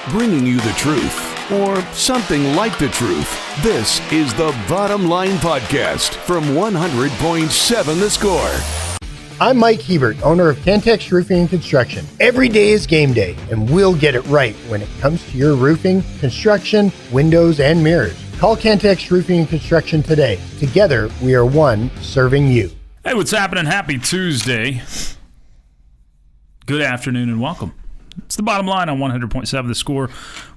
bringing you the truth, or something like the truth. This is the Bottom Line Podcast from 100.7 The Score. I'm Mike Hebert, owner of Cantex Roofing and Construction. Every day is game day, and we'll get it right when it comes to your roofing, construction, windows, and mirrors. Call Cantex Roofing and Construction today. Together, we are one serving you. Hey, what's happening? Happy Tuesday. Good afternoon and welcome. It's the Bottom Line on 100.7 The Score,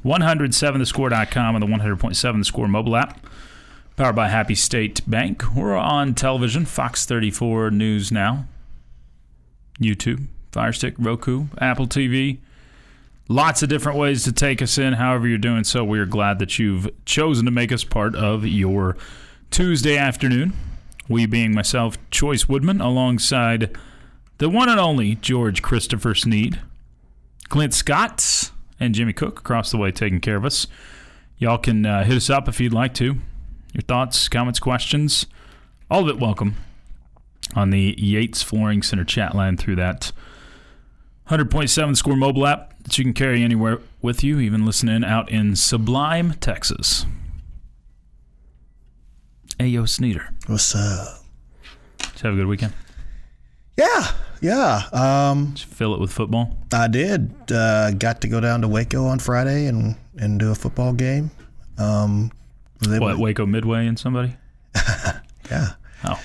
107thescore.com, and the 100.7 The Score mobile app. Powered by Happy State Bank. We're on television, Fox 34 News Now, YouTube, Fire Stick, Roku, Apple TV. Lots of different ways to take us in. However you're doing so, we are glad that you've chosen to make us part of your Tuesday afternoon. We being myself, Chois Woodman, alongside the one and only George Christopher Snead, Clint Scott, and Jimmy Cook across the way taking care of us. Y'all can hit us up if you'd like to. Your thoughts, comments, questions, all of it welcome on the Yates Flooring Center chat line through that 100.7 Score mobile app that you can carry anywhere with you, even listen in out in Sublime, Texas. Hey, yo, Sneeder. What's up? Did you have a good weekend? Yeah. Did you fill it with football? I did. Got to go down to Waco on Friday and do a football game. Waco Midway and somebody? Yeah. Oh.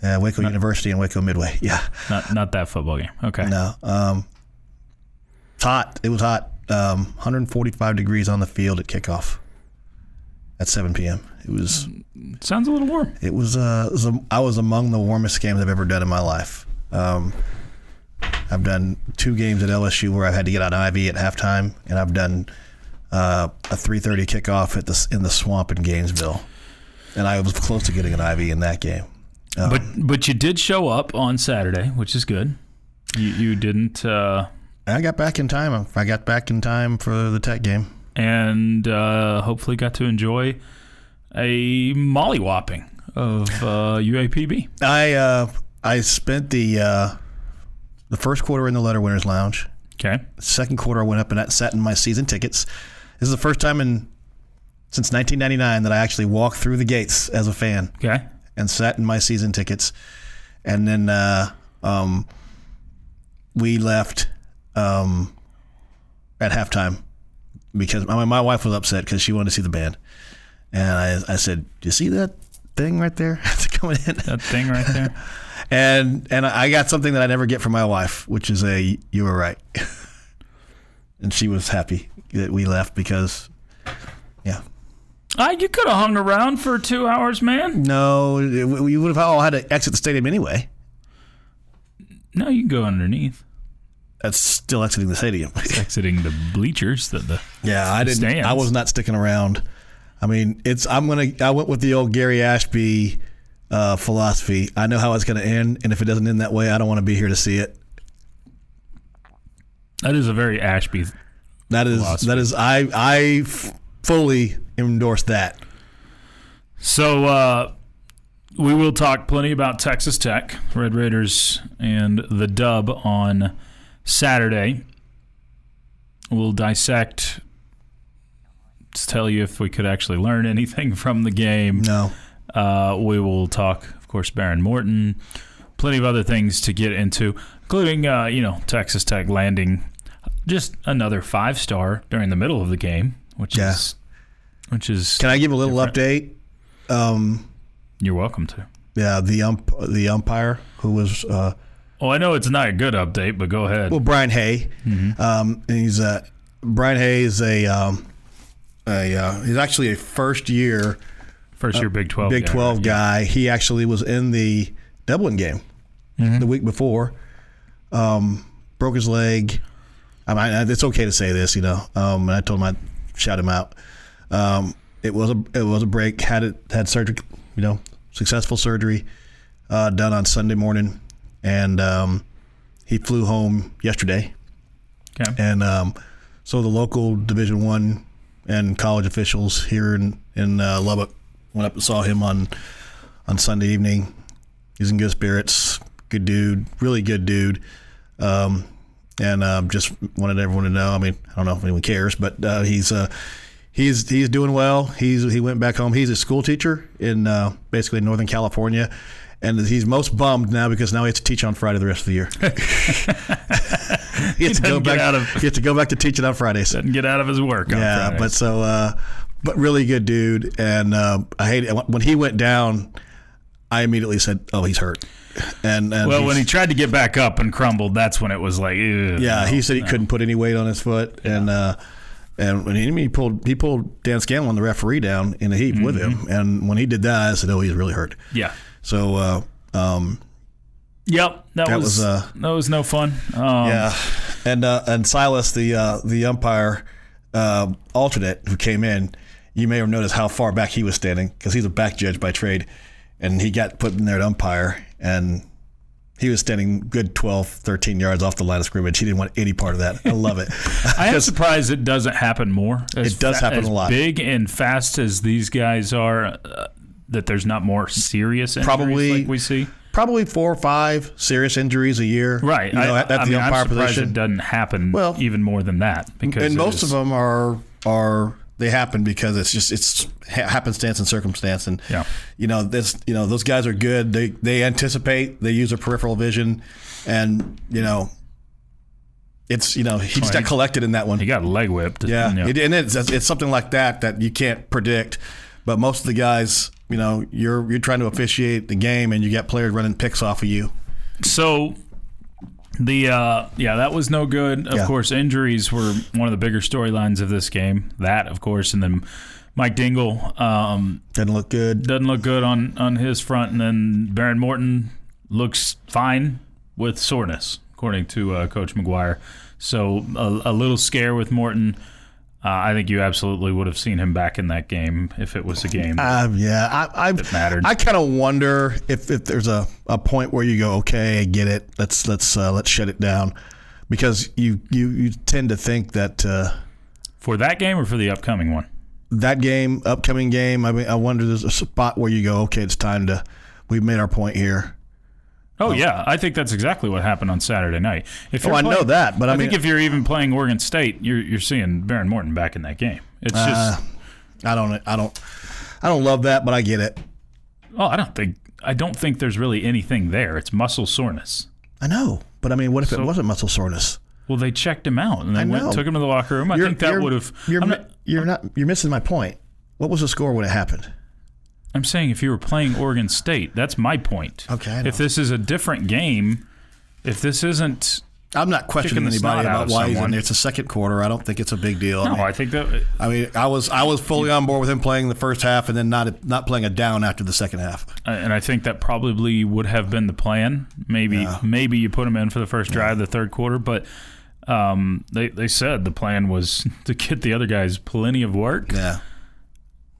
Waco University and Waco Midway. Yeah. Not that football game. Okay. No. It's hot. It was hot. 145 degrees on the field at kickoff at 7 p.m. It was. Sounds a little warm. It was. I was among the warmest games I've ever done in my life. I've done 2 games at LSU where I've had to get on IV at halftime, and I've done a 3:30 kickoff in the swamp in Gainesville, and I was close to getting an IV in that game. But you did show up on Saturday, which is good. You didn't. I got back in time. I got back in time for the Tech game, and hopefully got to enjoy a mollywhopping of UAPB. I spent the first quarter in the Letter Winners Lounge. Okay. Second quarter, I went up and sat in my season tickets. This is the first time since 1999 that I actually walked through the gates as a fan. Okay. And sat in my season tickets. And then we left at halftime because my wife was upset because she wanted to see the band. And I said, "Do you see that thing right there?" Coming in. That thing right there. And I got something that I never get from my wife, which is "You were right." And she was happy that we left because, yeah. You could have hung around for 2 hours, man. No, we would have all had to exit the stadium anyway. No, you can go underneath. That's still exiting the stadium. It's exiting the bleachers. I didn't. Stands. I was not sticking around. I mean, I went with the old Gary Ashby philosophy. I know how it's going to end, and if it doesn't end that way, I don't want to be here to see it. That is a very Ashby philosophy. That is. I fully endorse that. So we will talk plenty about Texas Tech, Red Raiders, and the dub on Saturday. We'll dissect. To tell you if we could actually learn anything from the game. No. We will talk, of course, Behren Morton, plenty of other things to get into, including, Texas Tech landing just another 5-star during the middle of the game, which is. Can I give a little update? You're welcome to. Yeah, the umpire who was. I know it's not a good update, but go ahead. Well, Brian Hay. Mm-hmm. Brian Hay is he's actually a first year Big 12 guy. He actually was in the Dublin game the week before. Broke his leg. I mean, it's okay to say this, and I told him I'd shout him out. It was a break. Had surgery, successful surgery done on Sunday morning, and he flew home yesterday. Okay. And so the local Division I and college officials here in Lubbock went up and saw him on Sunday evening. He's in good spirits, good dude, really good dude. and just wanted everyone to know. I mean, I don't know if anyone cares, but he's doing well. He went back home. He's a school teacher in basically Northern California, and he's most bummed now because now he has to teach on Friday the rest of the year. he has to go back to teaching on Fridays. Doesn't get out of his work on Fridays. But really good dude, and I hate it. When he went down, I immediately said, "Oh, he's hurt." And when he tried to get back up and crumbled, that's when it was like, yeah. He said he couldn't put any weight on his foot, and when he pulled Dan Scanlon, the referee, down in a heap with him. And when he did that, I said, "Oh, he's really hurt." Yeah. So, yep, that was no fun. Yeah, and Silas, the umpire alternate who came in, you may have noticed how far back he was standing because he's a back judge by trade, and he got put in there to umpire, and he was standing good 12, 13 yards off the line of scrimmage. He didn't want any part of that. I love it. I am surprised it doesn't happen more. It does happen a lot. As big and fast as these guys are, that there's not more serious injuries like we see. Probably 4 or 5 serious injuries a year. Right. At the umpire I'm surprised position. it doesn't happen even more than that. And most of them are they happen because it's happenstance and circumstance, and those guys are good. They anticipate, they use their peripheral vision, and he just got collected in that one. He got leg whipped. Yeah, and it's something like that you can't predict. But most of the guys, you're trying to officiate the game, and you got players running picks off of you. So. That was no good. Of course, injuries were one of the bigger storylines of this game. That, of course, and then Mike Dingle doesn't look good. Doesn't look good on his front, and then Behren Morton looks fine with soreness, according to Coach McGuire. So a little scare with Morton. I think you absolutely would have seen him back in that game if it was a game that mattered. I kind of wonder if there's a point where you go, okay, I get it. Let's shut it down, because you tend to think that for that game or for the upcoming one. That game, upcoming game. I mean, I wonder there's a spot where you go, okay, it's time to. We've made our point here. Oh, yeah. I think that's exactly what happened on Saturday night. I know that, but I mean, think if you're even playing Oregon State, you're seeing Behren Morton back in that game. It's just I don't love that, but I get it. Oh, I don't think there's really anything there. It's muscle soreness. I know, but I mean, what if it wasn't muscle soreness? Well, they checked him out and they took him to the locker room. I think that would have. You're missing my point. What was the score when it happened? I'm saying if you were playing Oregon State, that's my point. Okay, I know. If this is a different game, if this isn't... I'm not questioning anybody about why he's in there. It's the second quarter. I don't think it's a big deal. No, I think that... I mean, I was fully on board with him playing the first half and then not playing a down after the second half. And I think that probably would have been the plan. Maybe you put him in for the first drive of the third quarter, but they said the plan was to get the other guys plenty of work. Yeah.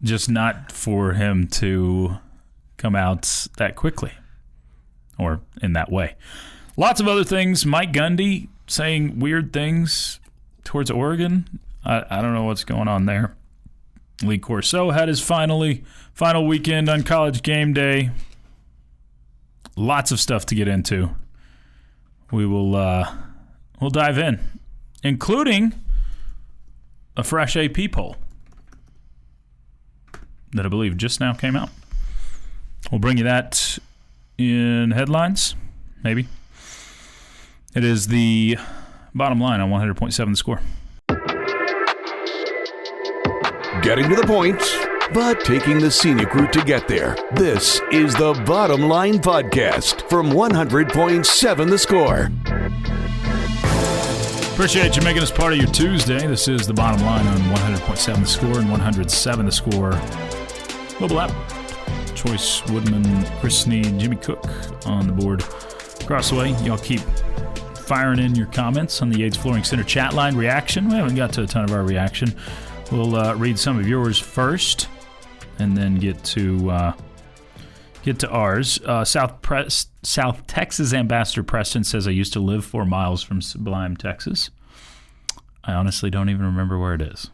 Just not for him to come out that quickly or in that way. Lots of other things. Mike Gundy saying weird things towards Oregon. I don't know what's going on there. Lee Corso had his final weekend on College Game Day. Lots of stuff to get into. We'll dive in, including a fresh AP poll that I believe just now came out. We'll bring you that in headlines, maybe. It is the bottom line on 100.7 The Score. Getting to the point, but taking the scenic route to get there. This is the Bottom Line Podcast from 100.7 The Score. Appreciate you making us part of your Tuesday. This is the bottom line on 100.7 The Score and 107 The Score mobile app. Chois Woodman, Chris Snead, Jimmy Cook on the board. Across the way, y'all keep firing in your comments on the Yates Flooring Center chat line reaction. We haven't got to a ton of our reaction. We'll read some of yours first and then get to ours. South Texas Ambassador Preston says, I used to live 4 miles from Sublime, Texas. I honestly don't even remember where it is.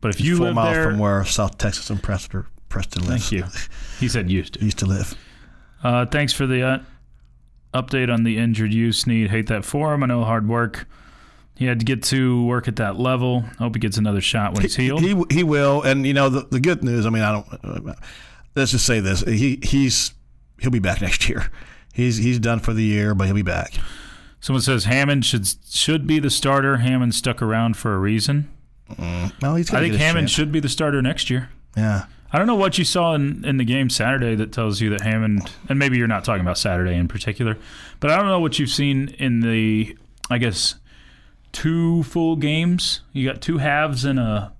But if you live 4 miles there, from where South Texas Ambassador Preston lives. Thank you. He said used to. Used to live. Thanks for the update on the injured you, Snead. Hate that for him. I know hard work. He had to get to work at that level. Hope he gets another shot when he's healed. He will. And, the good news, let's just say this. He'll be back next year. He's done for the year, but he'll be back. Someone says Hammond should be the starter. Hammond stuck around for a reason. I think Hammond should be the starter next year. Yeah. I don't know what you saw in the game Saturday that tells you that Hammond, and maybe you're not talking about Saturday in particular, but I don't know what you've seen in the, I guess, 2 full games. You got 2 halves in a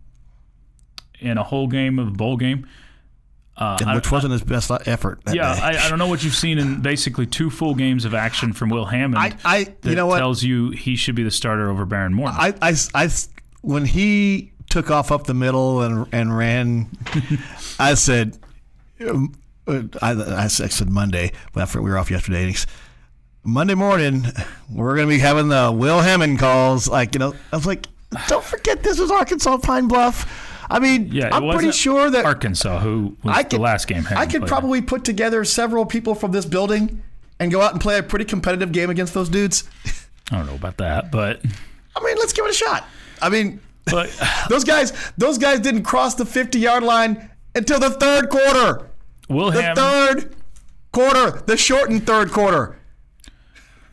whole game of a bowl game. Which wasn't his best effort that day. I don't know what you've seen in basically 2 full games of action from Will Hammond that tells you he should be the starter over Behren Morton. When he took off up the middle and ran, I said Monday, after we were off yesterday, Monday morning, we're going to be having the Will Hammond calls. I was like, don't forget this is Arkansas Pine Bluff. I'm pretty sure that Arkansas, who was the last game. I could probably put together several people from this building and go out and play a pretty competitive game against those dudes. I don't know about that, but let's give it a shot. But those guys didn't cross the 50-yard line until the third quarter. The shortened third quarter.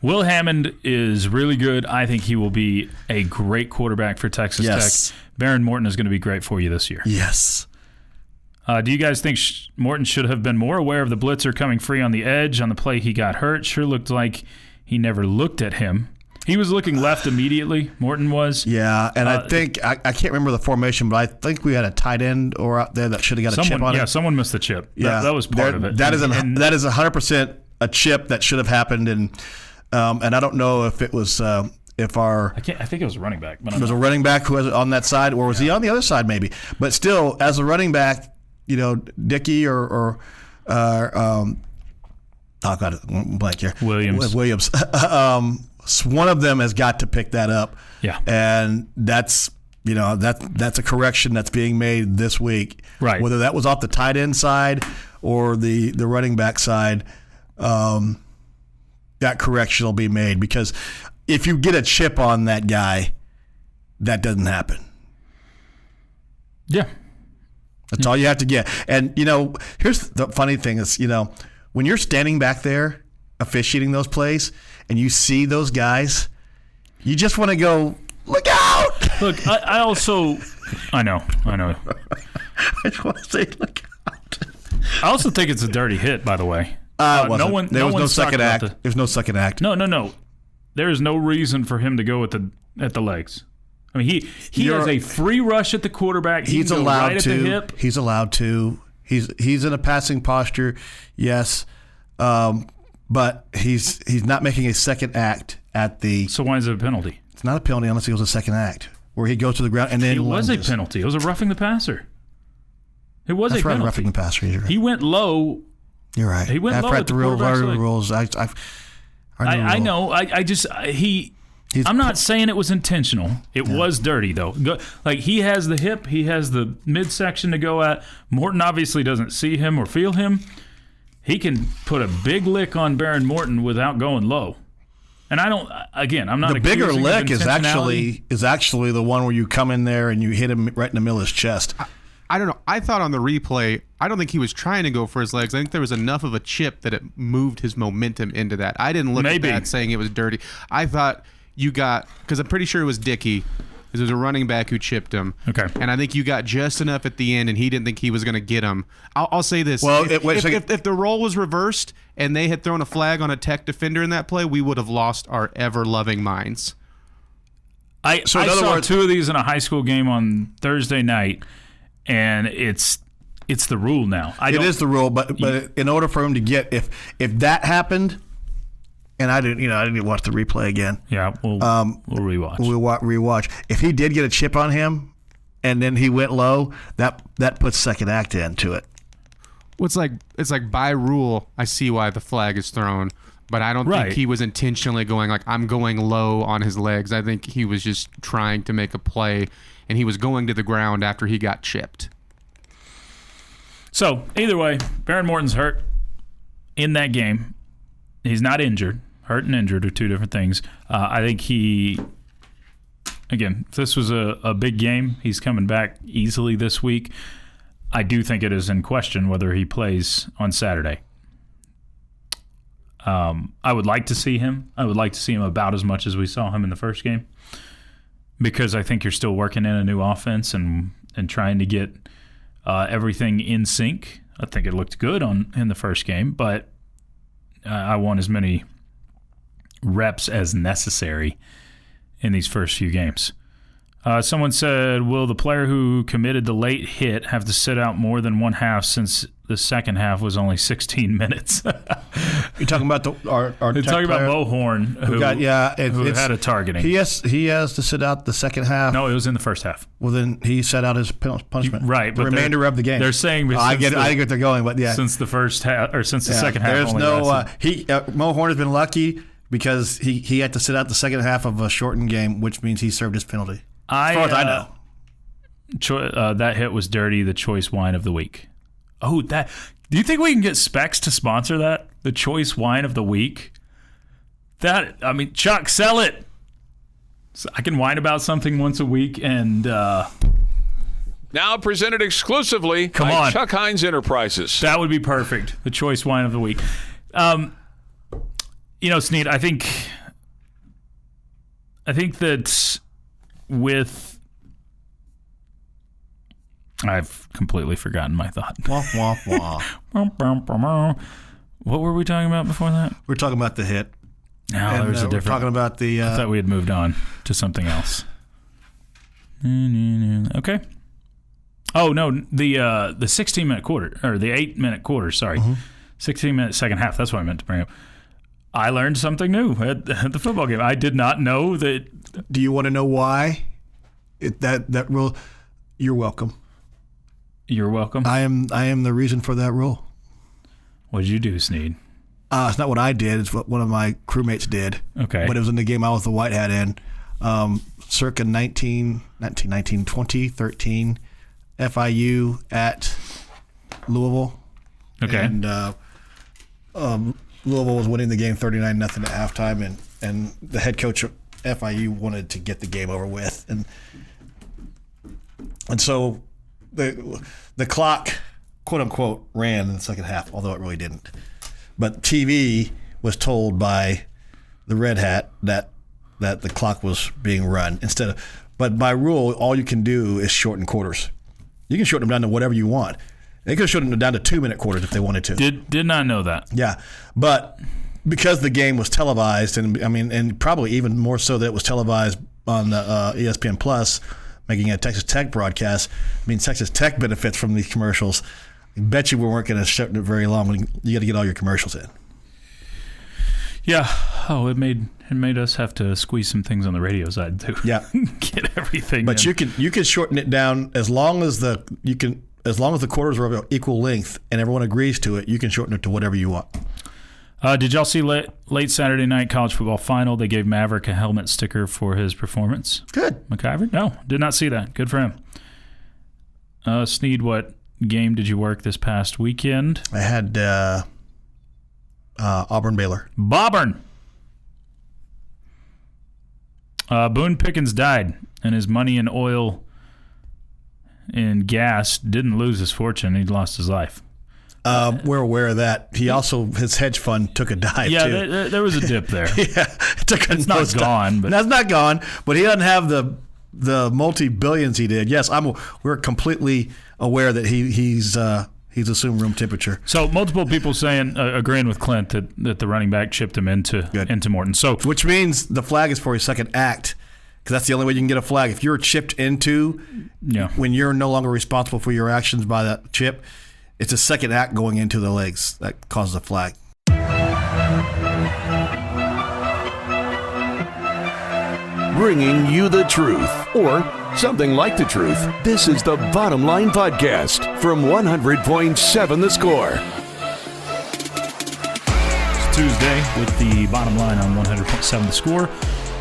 Will Hammond is really good. I think he will be a great quarterback for Texas Tech. Behren Morton is going to be great for you this year. Yes. Do you guys think Morton should have been more aware of the blitzer coming free on the edge on the play he got hurt? Sure looked like he never looked at him. He was looking left immediately, Morton was. Yeah, and I think, I can't remember the formation, but I think we had a tight end or out there that should have got a chip on it. Yeah, someone missed the chip. That was part of it. That is 100% a chip that should have happened, and I don't know if it was I think it was a running back. It was a running back who was on that side, or was he on the other side maybe? But still, as a running back, Dickey or God, blank here. Williams. One of them has got to pick that up. Yeah. And that's a correction that's being made this week. Right. Whether that was off the tight end side or the running back side, that correction will be made, because if you get a chip on that guy, that doesn't happen. Yeah. That's all you have to get. And, here's the funny thing is, when you're standing back there officiating those plays and you see those guys, you just want to go, look out! Look, I know. I just want to say, look out. I also think it's a dirty hit, by the way. There was no second act. There's no second act. No. There is no reason for him to go at the legs. He has a free rush at the quarterback. He's allowed right to. At the hip. He's allowed to. He's in a passing posture, yes, but he's not making a second act at the. So why is it a penalty? It's not a penalty unless he goes a second act where he goes to the ground and then. It was a penalty. It was a roughing the passer. It was a penalty. Roughing the passer. Right. He went low. You're right. He went low at the rules. I know. I'm not saying it was intentional. It was dirty, though. He has the hip. He has the midsection to go at. Morton obviously doesn't see him or feel him. He can put a big lick on Behren Morton without going low. And I'm not. The bigger lick is actually the one where you come in there and you hit him right in the middle of his chest. I don't know. I thought on the replay, I don't think he was trying to go for his legs. I think there was enough of a chip that it moved his momentum into that. I didn't look at that saying it was dirty. I thought because I'm pretty sure it was Dickey, because it was a running back who chipped him. Okay. And I think you got just enough at the end, and he didn't think he was going to get him. I'll say this. Well, if the role was reversed and they had thrown a flag on a Tech defender in that play, we would have lost our ever-loving minds. I saw 2 of these in a high school game on Thursday night, and it's the rule now. It is the rule, but in order for him to get if that happened, and I didn't even watch the replay again. Yeah, we'll rewatch. We'll rewatch. If he did get a chip on him, and then he went low, that puts second act into it. Well, it's like by rule, I see why the flag is thrown, but I don't think he was intentionally going I'm going low on his legs. I think he was just trying to make a play, and he was going to the ground after he got chipped. So either way, Behren Morton's hurt in that game. He's not injured. Hurt and injured are two different things. I think if this was a big game, he's coming back easily this week. I do think it is in question whether he plays on Saturday. I would like to see him. I would like to see him about as much as we saw him in the first game, because I think you're still working in a new offense and trying to get everything in sync. I think it looked good in the first game, but I want as many reps as necessary in these first few games. Someone said, will the player who committed the late hit have to sit out more than one half since the second half was only 16 minutes? You're talking about our You're talking about Mohorn, who had a targeting. He has to sit out the second half. No, it was in the first half. Well, then he set out his punishment. Right. The remainder of the game. They're saying I get what they're going, but yeah. Since the first half, or since the second half. There's Mohorn has been lucky because he had to sit out the second half of a shortened game, which means he served his penalty. As far as I know. That hit was dirty, the Choice Wine of the Week. Oh, do you think we can get Specs to sponsor that? The Choice Wine of the Week? Chuck, sell it. So I can whine about something once a week and... Now presented exclusively by Chuck Hines Enterprises. That would be perfect. The Choice Wine of the Week. Snead, I think that with... I've completely forgotten my thought. Wah, wah, wah. What were we talking about before that? We're talking about the hit. No, there's a different... We're talking about the... I thought we had moved on to something else. Okay. Oh, no, the 16-minute quarter, or the 8-minute quarter, sorry. 16-minute second half, that's what I meant to bring up. I learned something new at the football game. I did not know that... Do you want to know why? That rule... You're welcome. You're welcome? I am the reason for that rule. What did you do, Snead? It's not what I did. It's what one of my crewmates did. Okay. But it was in the game I was the white hat in. Circa 2013, FIU at Louisville. Okay. And Louisville was winning the game 39-0 at halftime, and the head coach of FIU wanted to get the game over with. And so the clock, quote unquote, ran in the second half, although it really didn't. But TV was told by the red hat that the clock was being run but by rule, all you can do is shorten quarters. You can shorten them down to whatever you want. They could have shortened them down to 2-minute quarters if they wanted to. Did not know that. Yeah, but because the game was televised, and probably even more so that it was televised on ESPN Plus, making a Texas Tech broadcast, Texas Tech benefits from these commercials. I bet you we weren't going to shorten it very long when you got to get all your commercials in. Yeah. Oh, it made us have to squeeze some things on the radio side too. Yeah. Get everything. But in. you can shorten it down as long as the quarters are of equal length and everyone agrees to it. You can shorten it to whatever you want. Did y'all see late Saturday night college football final? They gave Maverick a helmet sticker for his performance. Good. McIver? No, did not see that. Good for him. Snead, what game did you work this past weekend? I had Auburn Baylor. Bobbern. Boone Pickens died, and his money in oil and gas didn't lose his fortune. He lost his life. We're aware of that. He also, his hedge fund took a dive, too. Yeah, there was a dip there. Yeah. It's not gone. But that's not gone, but he doesn't have the multi-billions he did. Yes, we're completely aware that he's assumed room temperature. So multiple people saying, agreeing with Clint that the running back chipped him into Morton. So which means the flag is for his second act, because that's the only way you can get a flag. If you're chipped into, when you're no longer responsible for your actions by that chip, it's a second act going into the legs that causes a flag. Bringing you the truth, or something like the truth. This is the Bottom Line Podcast from 100.7 The Score. It's Tuesday with the Bottom Line on 100.7 The Score,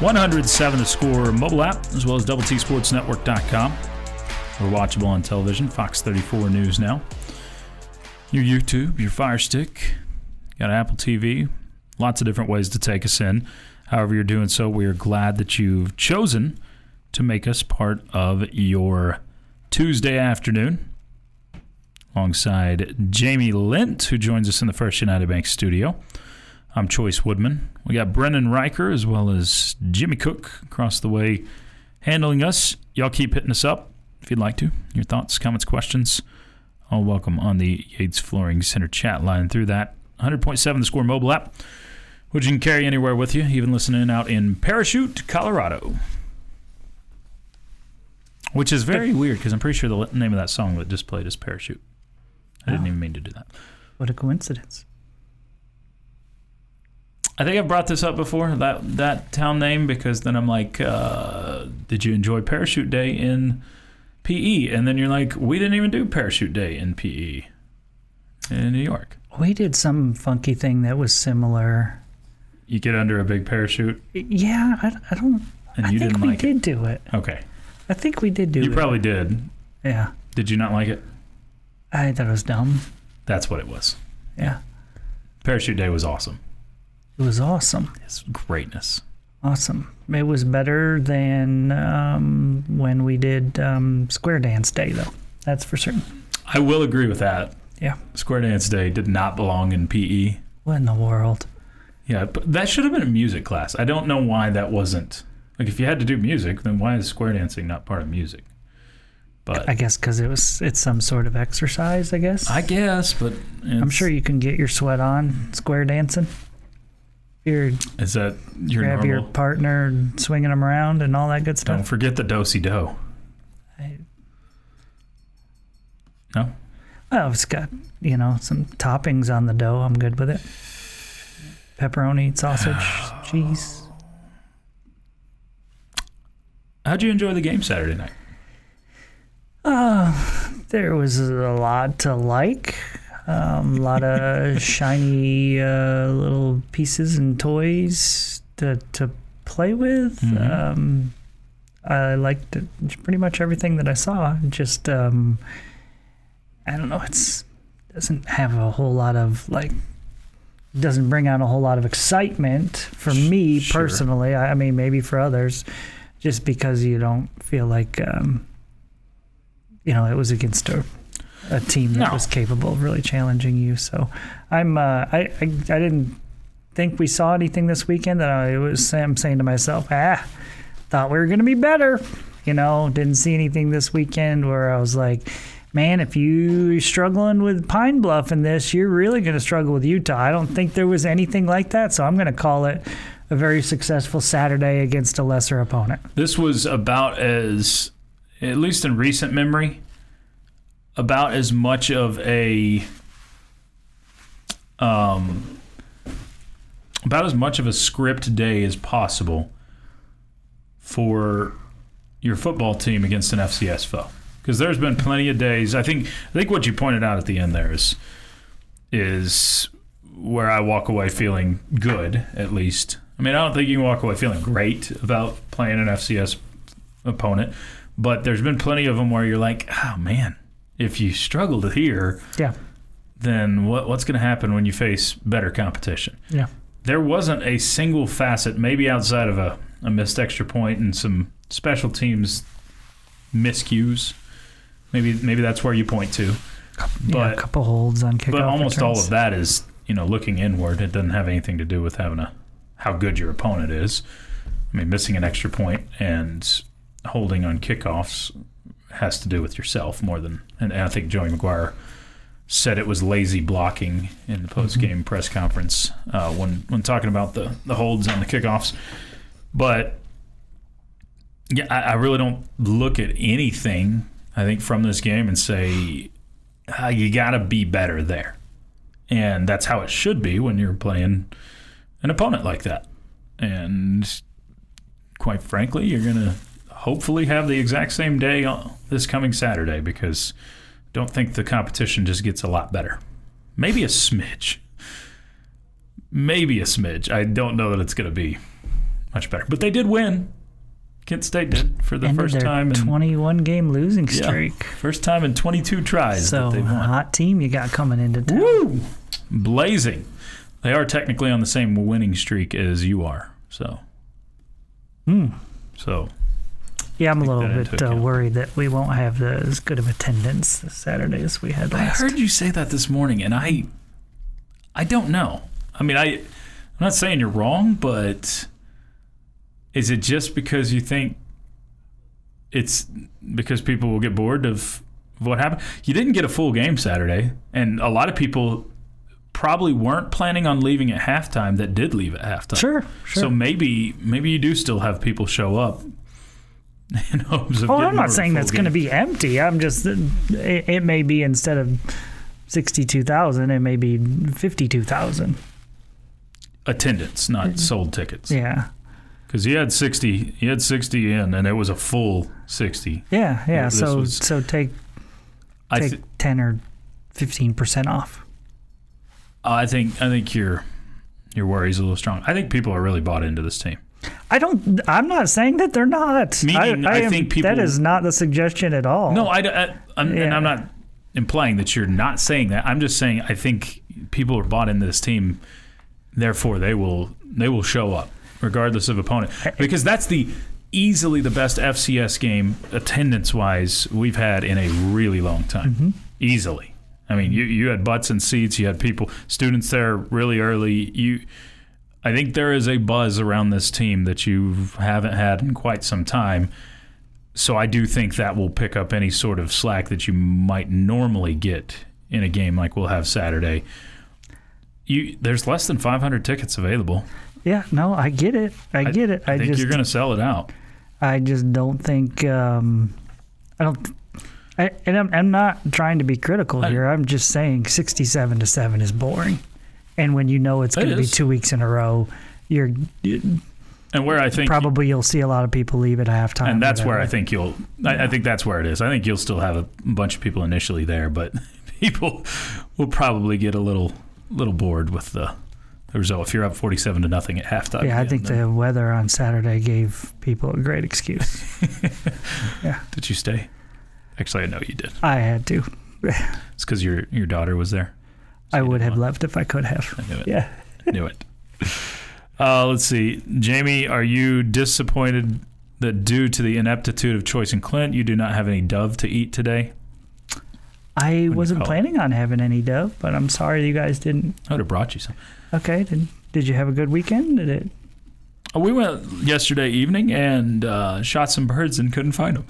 107 The Score mobile app, as well as DoubleTSportsNetwork.com. We're watchable on television, Fox 34 News now. Your YouTube, your Fire Stick, got Apple TV, Lots of different ways to take us in. However you're doing so, we are glad that you've chosen to make us part of your Tuesday afternoon. Alongside Jamie Lent, who joins us in the First United Bank studio. I'm Chois Woodman. We got Brennan Riker as well as Jimmy Cook across the way handling us. Y'all keep hitting us up if you'd like to. Your thoughts, comments, questions, all welcome on the Yates Flooring Center chat line through that 100.7 The Score mobile app, which you can carry anywhere with you, even listening out in Parachute, Colorado. Which is very weird because I'm pretty sure the name of that song that just played is Parachute. I didn't even mean to do that. What a coincidence. I think I've brought this up before, that town name, because then I'm like, did you enjoy Parachute Day in PE? And then you're like, we didn't even do Parachute Day in PE in New York. We did some funky thing that was similar. You get under a big parachute? Yeah, I don't... And you didn't like it? I think we did do it. Okay. I think we did do it. You probably did. Yeah. Did you not like it? I thought it was dumb. That's what it was. Yeah. Parachute Day was awesome. It was awesome. It's greatness. Awesome. It was better than when we did Square Dance Day, though. That's for certain. I will agree with that. Yeah. Square Dance Day did not belong in PE. What in the world? Yeah, but that should have been a music class. I don't know why that wasn't. Like, if you had to do music, then why is square dancing not part of music? But I guess because it's some sort of exercise, I guess. I guess, but I'm sure you can get your sweat on square dancing. Is that your grab normal? Your partner and swinging them around and all that good stuff? Don't forget the do-si-do. No? Well, it's got, some toppings on the dough. I'm good with it. Pepperoni, sausage, cheese. How'd you enjoy the game Saturday night? There was a lot to like. A lot of shiny little pieces and toys to play with. Mm-hmm. I liked pretty much everything that I saw. Just, I don't know, doesn't have a whole lot of, doesn't bring out a whole lot of excitement for me personally. I mean, maybe for others, just because you don't feel like, it was against a team that was capable of really challenging you. So I'm didn't think we saw anything this weekend that I'm saying to myself, thought we were going to be better. Didn't see anything this weekend where I was like, man, if you're struggling with Pine Bluff in this, you're really going to struggle with Utah. I don't think there was anything like that, so I'm going to call it a very successful Saturday against a lesser opponent. This was about as, at least in recent memory, about as much of a script day as possible for your football team against an FCS foe. Because there's been plenty of days. I think what you pointed out at the end there is where I walk away feeling good, at least. I mean, I don't think you can walk away feeling great about playing an FCS opponent, but there's been plenty of them where you're like, oh man, if you struggled here, then what's going to happen when you face better competition? Yeah. There wasn't a single facet, maybe outside of a missed extra point and some special teams miscues. Maybe that's where you point to. But, a couple holds on kickoff. But almost returns. all of that is, looking inward. It doesn't have anything to do with how good your opponent is. I mean, missing an extra point and holding on kickoffs has to do with yourself more than. And I think Joey McGuire said it was lazy blocking in the post-game press conference when talking about the holds on the kickoffs. But yeah, I really don't look at anything, I think, from this game and say, you got to be better there. And that's how it should be when you're playing an opponent like that. And quite frankly, you're going to hopefully have the exact same day this coming Saturday, because I don't think the competition just gets a lot better. Maybe a smidge. I don't know that it's going to be much better. But they did win. Kent State did for the first time in 21-game losing streak. Yeah, first time in 22 tries that they won. Hot team you got coming into town. Woo! Blazing. They are technically on the same winning streak as you are. So. So. Yeah, I'm a little bit worried that we won't have as good of attendance this Saturday as we had last. I heard you say that this morning, and I don't know. I mean, I'm not saying you're wrong, but is it just because you think it's because people will get bored of what happened? You didn't get a full game Saturday, and a lot of people probably weren't planning on leaving at halftime that did leave at halftime. Sure. So maybe you do still have people show up in hopes of getting I'm not saying that's going to be empty. I'm just, it may be instead of 62,000, it may be 52,000. Attendance, not sold tickets. Yeah. Because he had 60 in, and it was a full 60. Yeah. So take 10 or 15% off. I think your worry's a little strong. I think people are really bought into this team. I'm not saying that they're not. I think people. That is not the suggestion at all. No, and I'm not implying that you're not saying that. I'm just saying I think people are bought into this team. Therefore, they will show up regardless of opponent, because that's easily the best FCS game attendance-wise we've had in a really long time. Mm-hmm. Easily. I mean, you had butts and seats. You had students there really early. I think there is a buzz around this team that you haven't had in quite some time. So I do think that will pick up any sort of slack that you might normally get in a game like we'll have Saturday. There's less than 500 tickets available. Yeah, no, I get it. I get it. I think you're going to sell it out. I just don't think. I'm not trying to be critical here. I'm just saying 67-7 is boring, and when you know it's going to be 2 weeks in a row, and where I think probably you'll see a lot of people leave at halftime. And that's where I think you'll. I think that's where it is. I think you'll still have a bunch of people initially there, but people will probably get a little bored with the result if you're up 47-0 at halftime. Yeah, I think the weather on Saturday gave people a great excuse. Yeah. Did you stay? Actually, I know you did. I had to. It's because your daughter was there. So I would have left if I could have. I knew it. Yeah. I knew it. Let's see. Jamie, are you disappointed that due to the ineptitude of Choice and Clint, you do not have any dove to eat today? I wasn't planning on having any dove, but I'm sorry you guys didn't. I would have brought you some. Okay. Did you have a good weekend? Did it? We went yesterday evening and shot some birds and couldn't find them.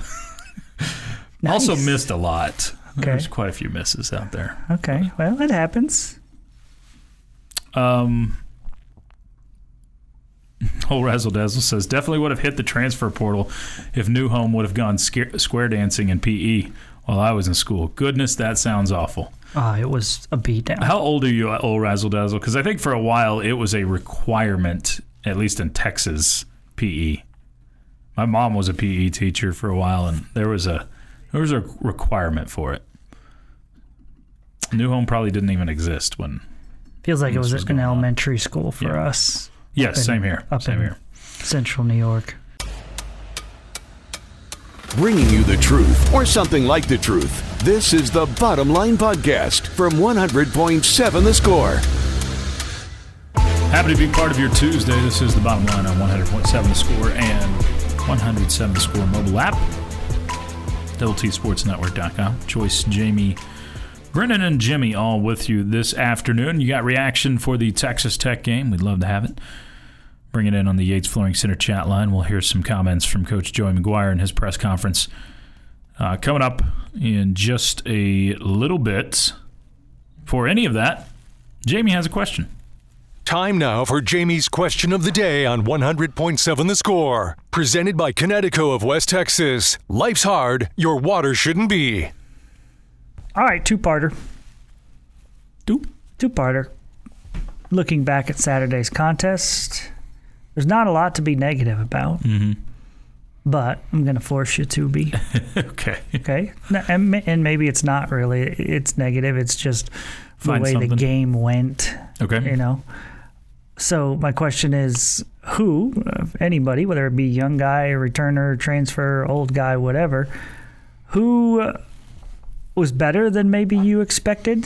Nice. Also missed a lot. Okay. There's quite a few misses out there. Okay. Well, it happens. Whole Razzle Dazzle says, definitely would have hit the transfer portal if New Home would have gone square dancing in PE while I was in school. Goodness, that sounds awful. It was a beatdown. How old are you, Old Razzle Dazzle? Because I think for a while it was a requirement, at least in Texas, PE. My mom was a PE teacher for a while, and there was a requirement for it. New Home probably didn't even exist when. Feels like it was an elementary school for us. Yes, same here. Same here. Central New York. Bringing you the truth, or something like the truth. This is the Bottom Line Podcast from 100.7 The Score. Happy to be part of your Tuesday. This is the Bottom Line on 100.7 The Score and 107 The Score mobile app. TSportsNetwork.com. Choice, Jamie, Brennan, and Jimmy all with you this afternoon. You got reaction for the Texas Tech game. We'd love to have it. Bring it in on the Yates Flooring Center chat line. We'll hear some comments from Coach Joey McGuire in his press conference coming up in just a little bit. For any of that, Jamie has a question. Time now for Jamie's question of the day on 100.7 The Score. Presented by Connecticut of West Texas. Life's hard, your water shouldn't be. All right, two-parter. Two-parter. Looking back at Saturday's contest, there's not a lot to be negative about. Mm-hmm. But I'm going to force you to be. Okay. And maybe it's not really. It's negative. It's just the way the game went. Okay. You know. So my question is, who, anybody, whether it be young guy, returner, transfer, old guy, whatever, who was better than maybe you expected,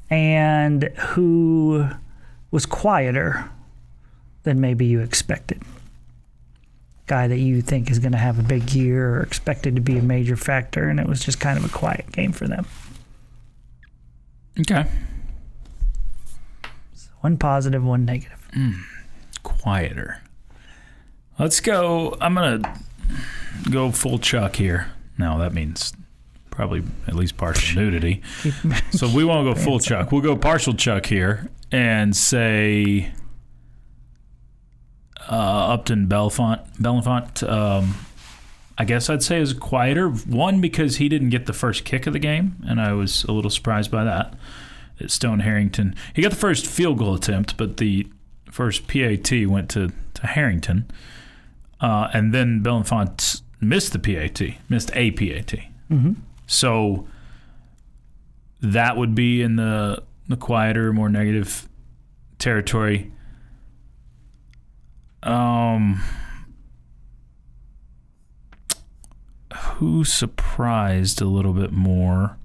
and who was quieter than maybe you expected. Guy that you think is going to have a big year or expected to be a major factor, and it was just kind of a quiet game for them. Okay. So one positive, one negative. Quieter. Let's go. I'm going to go full Chuck here. Now, that means probably at least partial nudity. So we won't go full Chuck. We'll go partial Chuck here and say Upton Bellefonte. I guess I'd say is quieter. One, because he didn't get the first kick of the game, and I was a little surprised by that. Stone Harrington. He got the first field goal attempt, but the first PAT went to Harrington. And then Bellefonte missed a PAT. Mm-hmm. So that would be in the quieter, more negative territory. Who surprised a little bit more?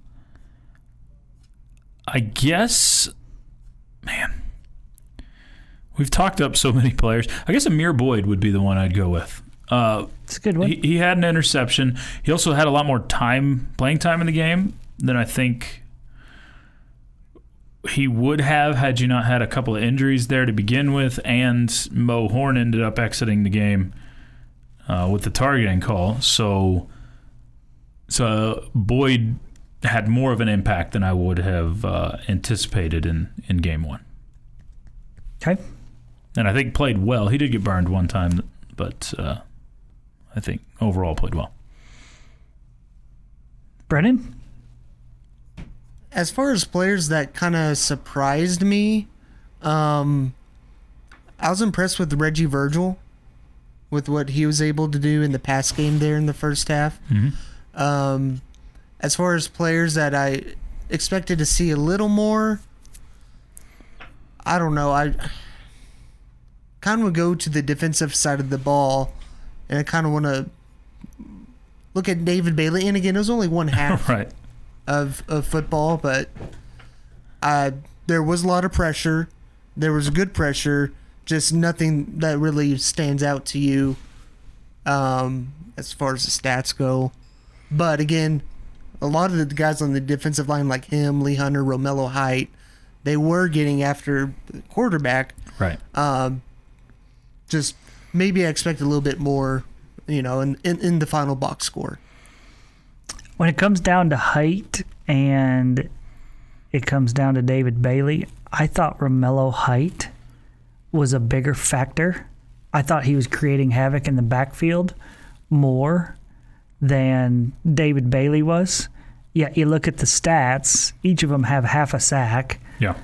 I guess, man, we've talked up so many players. I guess Amir Boyd would be the one I'd go with. It's a good one. He had an interception. He also had a lot more playing time in the game than I think he would have had you not had a couple of injuries there to begin with, and Mo Horn ended up exiting the game with the targeting call. So Boyd had more of an impact than I would have anticipated in game one. Okay. And I think played well. He did get burned one time, but I think overall played well. Brennan? As far as players that kind of surprised me, I was impressed with Reggie Virgil, with what he was able to do in the pass game there in the first half. Mm-hmm. As far as players that I expected to see a little more, I don't know. I kind of would go to the defensive side of the ball, and I kind of want to look at David Bailey. And again, it was only one half right. of football, but there was a lot of pressure. There was good pressure, just nothing that really stands out to you as far as the stats go. But again, a lot of the guys on the defensive line, like him, Lee Hunter, Romello Height, they were getting after the quarterback. Right. Just maybe I expect a little bit more, in the final box score. When it comes down to height and it comes down to David Bailey, I thought Romello Height was a bigger factor. I thought he was creating havoc in the backfield more than David Bailey was. Yet you look at the stats, each of them have half a sack. Yeah.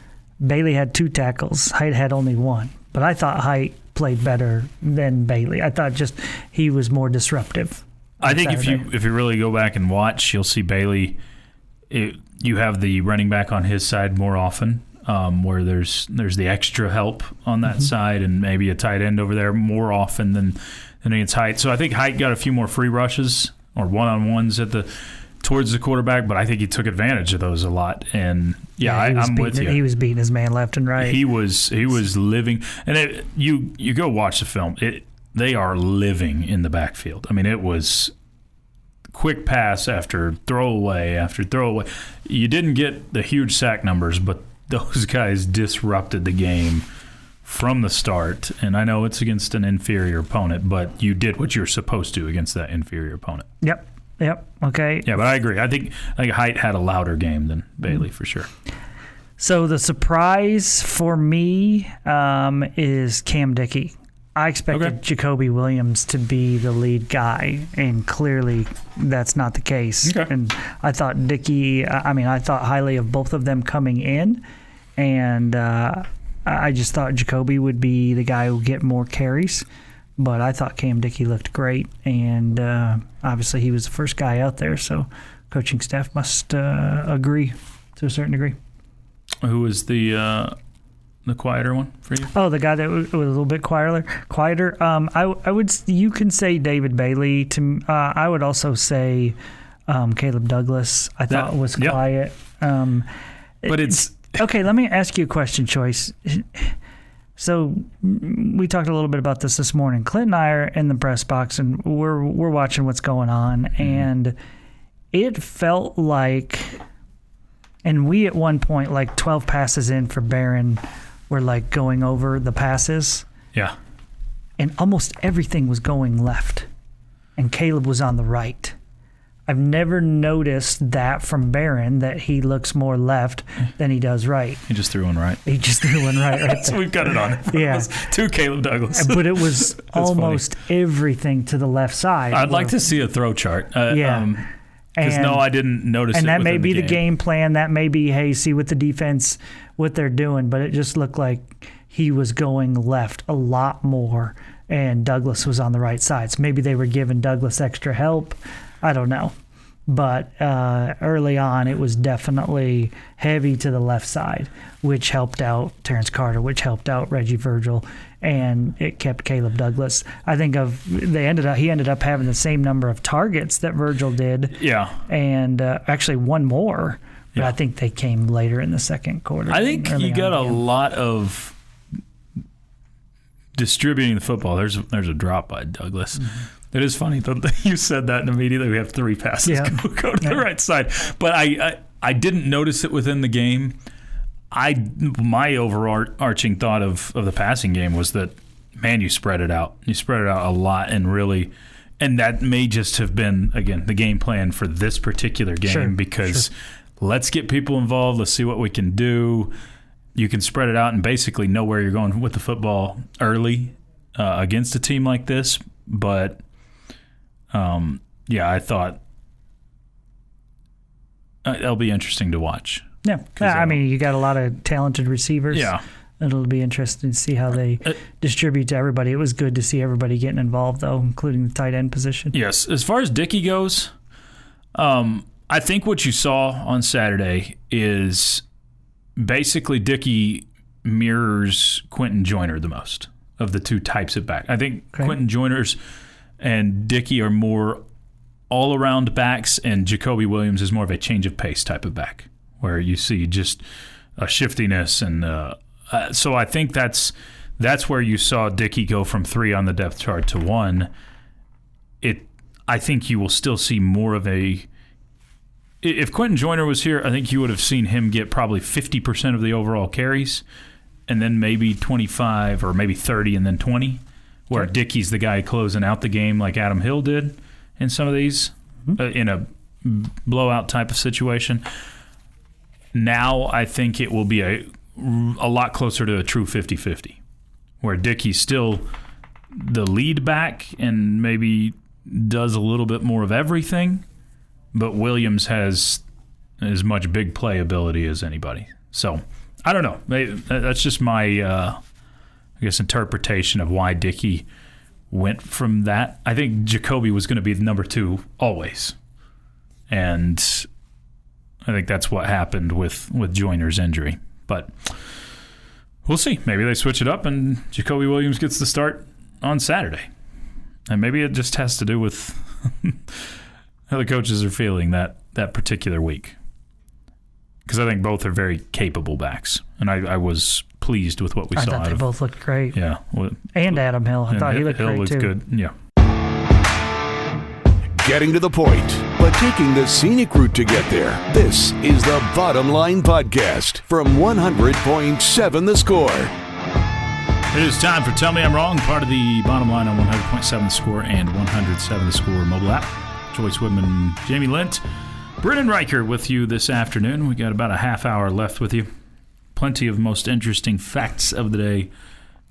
Bailey had 2 tackles. Height had only 1. But I thought Height played better than Bailey. I thought just he was more disruptive. I think if you really go back and watch, you'll see Bailey. You have the running back on his side more often, where there's the extra help on that side, and maybe a tight end over there more often than against Height. So I think Height got a few more free rushes or one-on-ones towards the quarterback, but I think he took advantage of those a lot. And I'm with you. He was beating his man left and right. He was living, and you go watch the film. They are living in the backfield. I mean, it was quick pass after throwaway after throwaway. You didn't get the huge sack numbers, but those guys disrupted the game from the start. And I know it's against an inferior opponent, but you did what you're supposed to against that inferior opponent. Yep. Okay. Yeah, but I agree. I think Height had a louder game than Bailey for sure. So the surprise for me is Cam Dickey. I expected Jacoby Williams to be the lead guy, and clearly that's not the case. Okay. And I thought Dickey, I thought highly of both of them coming in, and I just thought Jacoby would be the guy who would get more carries. But I thought Cam Dickey looked great, and obviously he was the first guy out there, so coaching staff must agree to a certain degree. Who was the quieter one for you? Oh, the guy that was a little bit quieter. I would. You can say David Bailey. I would also say Caleb Douglas. I thought was quiet. But it's okay. Let me ask you a question, Choice. So we talked a little bit about this morning. Clint and I are in the press box, and we're watching what's going on, and it felt like, and we at one point, like 12 passes in for Behren, were like going over the passes. Yeah. And almost everything was going left, and Caleb was on the right. I've never noticed that from Behren, that he looks more left than he does right. He just threw one right. Right So we've got it on. Yeah. To Caleb Douglas. But it was almost everything to the left side. I'd like to see a throw chart. Yeah. Because no, I didn't notice it. And that may be the game. game plan. That may be, hey, see with the defense what they're doing. But it just looked like he was going left a lot more, and Douglas was on the right side. So maybe they were giving Douglas extra help. I don't know. But early on, it was definitely heavy to the left side, which helped out Terrence Carter, which helped out Reggie Virgil, and it kept Caleb Douglas. I think he ended up having the same number of targets that Virgil did. Yeah. And actually one more. But yeah. I think they came later in the second quarter. I think you got a lot of distributing the football. There's a drop by Douglas. Mm-hmm. It is funny that you said that, and immediately we have 3 passes go to the right side. But I didn't notice it within the game. My overarching thought of the passing game was that, man, you spread it out. You spread it out a lot, and that may just have been, again, the game plan for this particular game because let's get people involved. Let's see what we can do. You can spread it out and basically know where you're going with the football early against a team like this. But I thought it'll be interesting to watch. Yeah, I mean, you got a lot of talented receivers. Yeah. It'll be interesting to see how they distribute to everybody. It was good to see everybody getting involved, though, including the tight end position. Yes. As far as Dickey goes, I think what you saw on Saturday is basically Dickey mirrors Quentin Joyner the most of the two types of back. I think Quentin Joyner's and Dickey are more all-around backs, and Jacoby Williams is more of a change of pace type of back, where you see just a shiftiness. And so I think that's where you saw Dickey go from 3 on the depth chart to 1. I think you will still see more of a – if Quentin Joyner was here, I think you would have seen him get probably 50% of the overall carries, and then maybe 25 or maybe 30 and then 20. Where Dickey's the guy closing out the game like Adam Hill did in some of these in a blowout type of situation. Now I think it will be a lot closer to a true 50-50, where Dickey's still the lead back and maybe does a little bit more of everything, but Williams has as much big play ability as anybody. So I don't know. That's just my interpretation of why Dickey went from that. I think Jacoby was going to be the number 2 always, and I think that's what happened with Joyner's injury. But we'll see. Maybe they switch it up and Jacoby Williams gets the start on Saturday, and maybe it just has to do with how the coaches are feeling that particular week, because I think both are very capable backs, and I was pleased with what we saw. I thought they both looked great. Yeah. And Adam Hill. I thought he looked great, too. Good. Yeah. Getting to the point, but taking the scenic route to get there. This is the Bottom Line Podcast from 100.7 The Score. It is time for Tell Me I'm Wrong, part of the Bottom Line on 100.7 The Score and 107 The Score mobile app. Chois Woodman, Jamie Lent, Brennan Riker with you this afternoon. We got about a half hour left with you. Plenty of most interesting facts of the day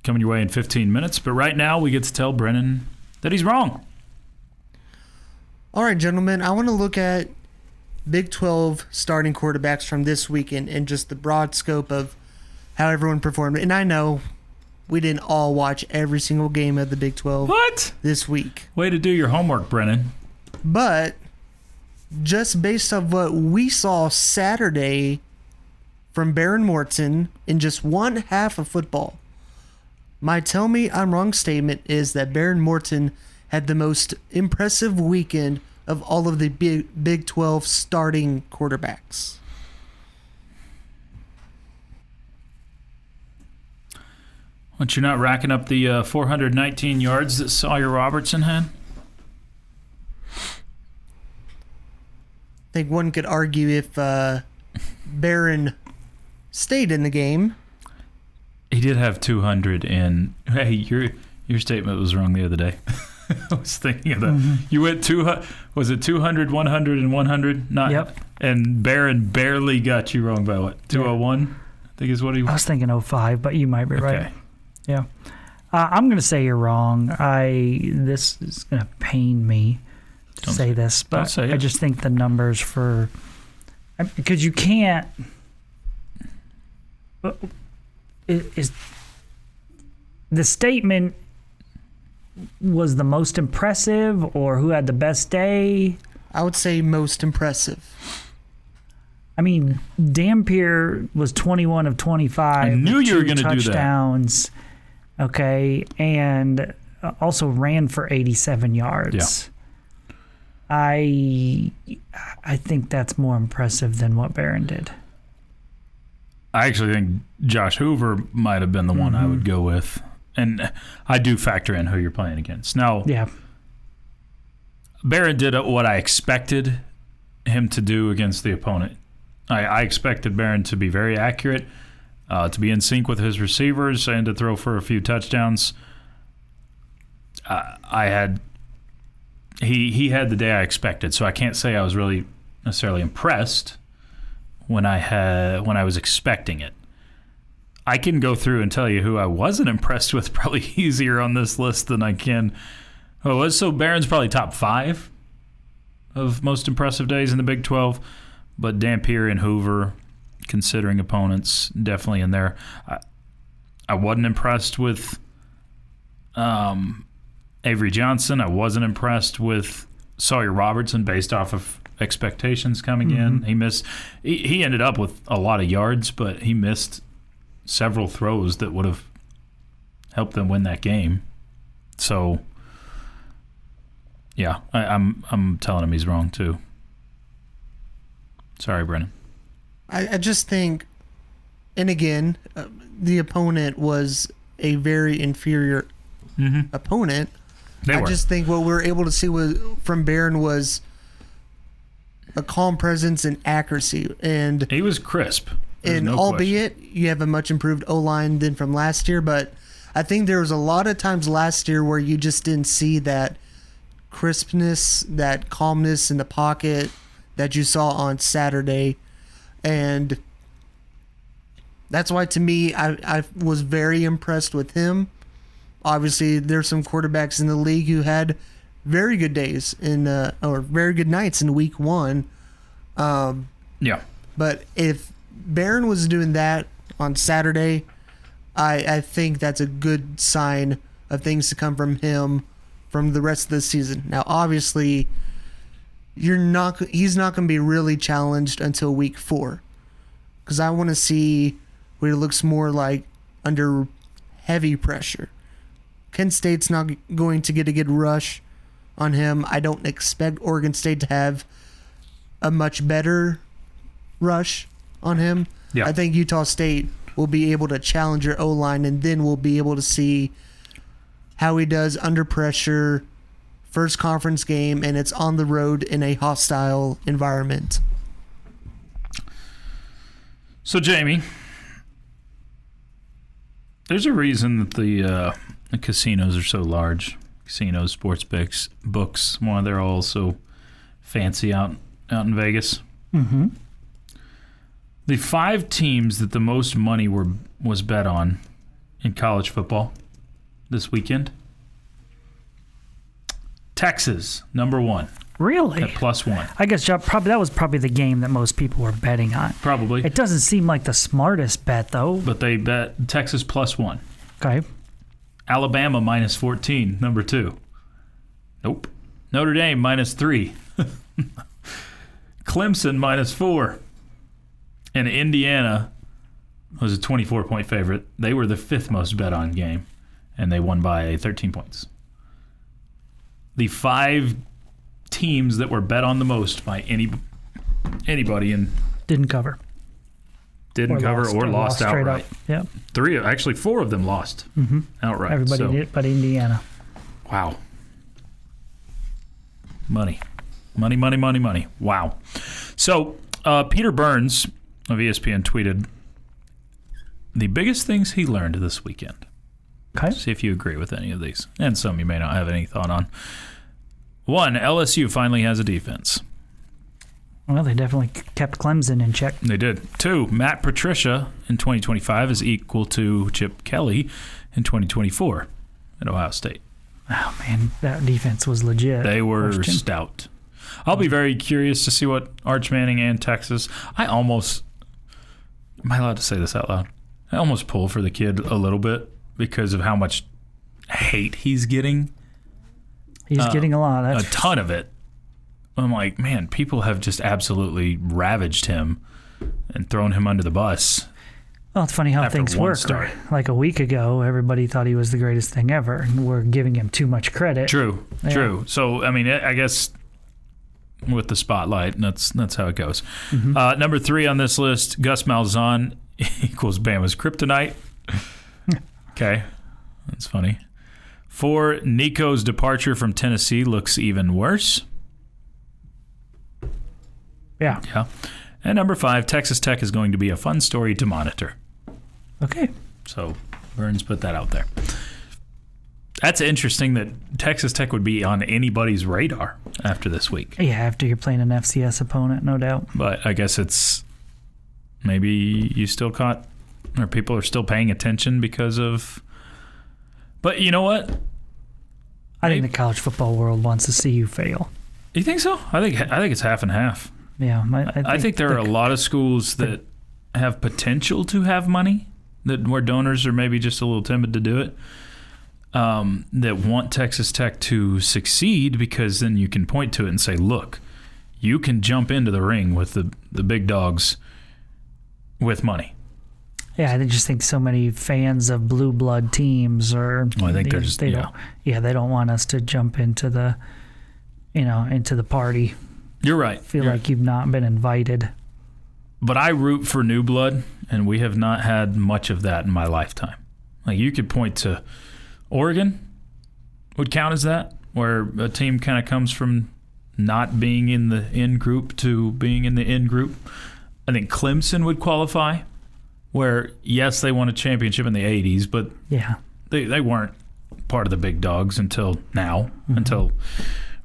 coming your way in 15 minutes. But right now, we get to tell Brennan that he's wrong. All right, gentlemen, I want to look at Big 12 starting quarterbacks from this weekend and just the broad scope of how everyone performed. And I know we didn't all watch every single game of the Big 12 this week. Way to do your homework, Brennan. But just based on what we saw Saturday from Behren Morton in just one half of football, my Tell Me I'm Wrong statement is that Behren Morton had the most impressive weekend of all of the Big 12 starting quarterbacks. But you're not racking up the 419 yards that Sawyer Robertson had? I think one could argue if Behren stayed in the game. He did have 200 in. Hey, your statement was wrong the other day. I was thinking of that. Mm-hmm. You went 200. Was it 200, 100, and 100? Yep. And Behren barely got you wrong by what? 201? I think is what he was. I was thinking 05, but you might be right. Yeah. I'm going to say you're wrong. This is going to pain me to say this, but I just think the numbers for... Because you can't... Is the statement was the most impressive or who had the best day? I would say most impressive. I mean, Dampier was 21 of 25. I knew you were going to do that. Touchdowns. Okay, and also ran for 87 yards. Yeah. I think that's more impressive than what Behren did. I actually think Josh Hoover might have been the one I would go with. And I do factor in who you're playing against. Now, Behren did what I expected him to do against the opponent. I expected Behren to be very accurate, to be in sync with his receivers, and to throw for a few touchdowns. He had the day I expected, so I can't say I was really necessarily impressed when I was expecting it. I can go through and tell you who I wasn't impressed with probably easier on this list than I can. So Behrens probably top 5 of most impressive days in the Big 12, but Dampier and Hoover, considering opponents, definitely in there. I wasn't impressed with Avery Johnson. I wasn't impressed with Sawyer Robertson based off of expectations coming in. He missed. He ended up with a lot of yards, but he missed several throws that would have helped them win that game. So, yeah, I'm telling him he's wrong too. Sorry, Brennan. I just think, and again, the opponent was a very inferior opponent. I just think what we were able to see from Behren was a calm presence and accuracy, and he was crisp. And albeit you have a much improved O-line than from last year, but I think there was a lot of times last year where you just didn't see that crispness, that calmness in the pocket that you saw on Saturday. And that's why, to me, I was very impressed with him. Obviously, there's some quarterbacks in the league who had very good days or very good nights in week 1. But if Behren was doing that on Saturday, I think that's a good sign of things to come from him from the rest of the season. Now, obviously, he's not going to be really challenged until week 4, because I want to see what it looks more like under heavy pressure. Kent State's not going to get a good rush on him. I don't expect Oregon State to have a much better rush on him. Yeah. I think Utah State will be able to challenge your O-line, and then we'll be able to see how he does under pressure, first conference game, and it's on the road in a hostile environment. So, Jamie, there's a reason that the casinos are so large. Casinos, sports books, why they're all so fancy out in Vegas. Mm-hmm. The 5 teams that the most money was bet on in college football this weekend. Texas, number 1. Really? At +1. I guess that was probably the game that most people were betting on. Probably. It doesn't seem like the smartest bet, though. But they bet Texas +1. Okay. Alabama -14, number 2. Nope. Notre Dame -3. Clemson -4. And Indiana was a 24-point favorite. They were the 5th most bet on game, and they won by 13 points. The 5 teams that were bet on the most by anybody and didn't cover. didn't cover or lost outright. Yep. 4 of them lost outright. Everybody did, but Indiana. Wow. Money. Wow. So Peter Burns of ESPN tweeted the biggest things he learned this weekend. Okay. See if you agree with any of these. And some you may not have any thought on. 1, LSU finally has a defense. Well, they definitely kept Clemson in check. They did. 2, Matt Patricia in 2025 is equal to Chip Kelly in 2024 at Ohio State. Oh, man, that defense was legit. They were stout. I'll be very curious to see what Arch Manning and Texas. Am I allowed to say this out loud? I almost pull for the kid a little bit because of how much hate he's getting. He's getting a lot. A ton of it. I'm like, man, people have just absolutely ravaged him and thrown him under the bus. Well, it's funny how things work. Start. Like a week ago, everybody thought he was the greatest thing ever, and we're giving him too much credit. True. So, I mean, I guess with the spotlight, that's how it goes. Mm-hmm. Number 3 on this list, Gus Malzahn equals Bama's kryptonite. Okay, that's funny. 4, Nico's departure from Tennessee looks even worse. Yeah. And number 5, Texas Tech is going to be a fun story to monitor. Okay. So Burns put that out there. That's interesting that Texas Tech would be on anybody's radar after this week. Yeah, after you're playing an FCS opponent, no doubt. But I guess it's maybe you still caught, or people are still paying attention because of. But you know what? I think the college football world wants to see you fail. You think so? I think it's half and half. Yeah, I think there are a lot of schools that have potential to have money, where donors are maybe just a little timid to do it, that want Texas Tech to succeed because then you can point to it and say, look, you can jump into the ring with the big dogs with money. Yeah, I just think so many fans of blue blood teams are. Well, I think they don't want us to jump into the, into the party. You're right. Feel like you've not been invited. But I root for new blood, and we have not had much of that in my lifetime. Like, you could point to Oregon would count as that, where a team kind of comes from not being in the in group to being in the in group. I think Clemson would qualify, where, yes, they won a championship in the 80s, but they weren't part of the big dogs until now, until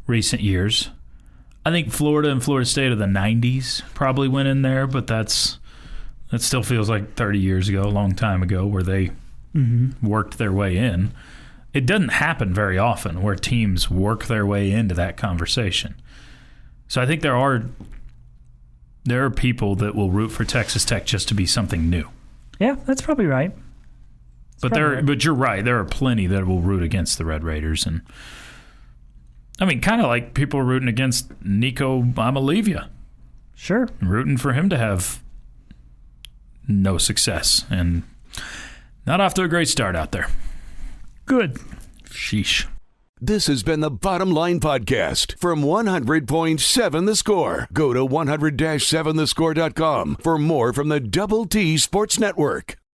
recent years. I think Florida and Florida State of the 90s probably went in there, but that still feels like 30 years ago, a long time ago, where they worked their way in. It doesn't happen very often where teams work their way into that conversation. So I think there are people that will root for Texas Tech just to be something new. Yeah, that's probably right. But you're right. There are plenty that will root against the Red Raiders, and I mean, kind of like people are rooting against Nico Amalivia. Sure. Rooting for him to have no success and not off to a great start out there. Good. Sheesh. This has been the Bottom Line Podcast from 100.7 The Score. Go to 100-7thescore.com for more from the Double T Sports Network.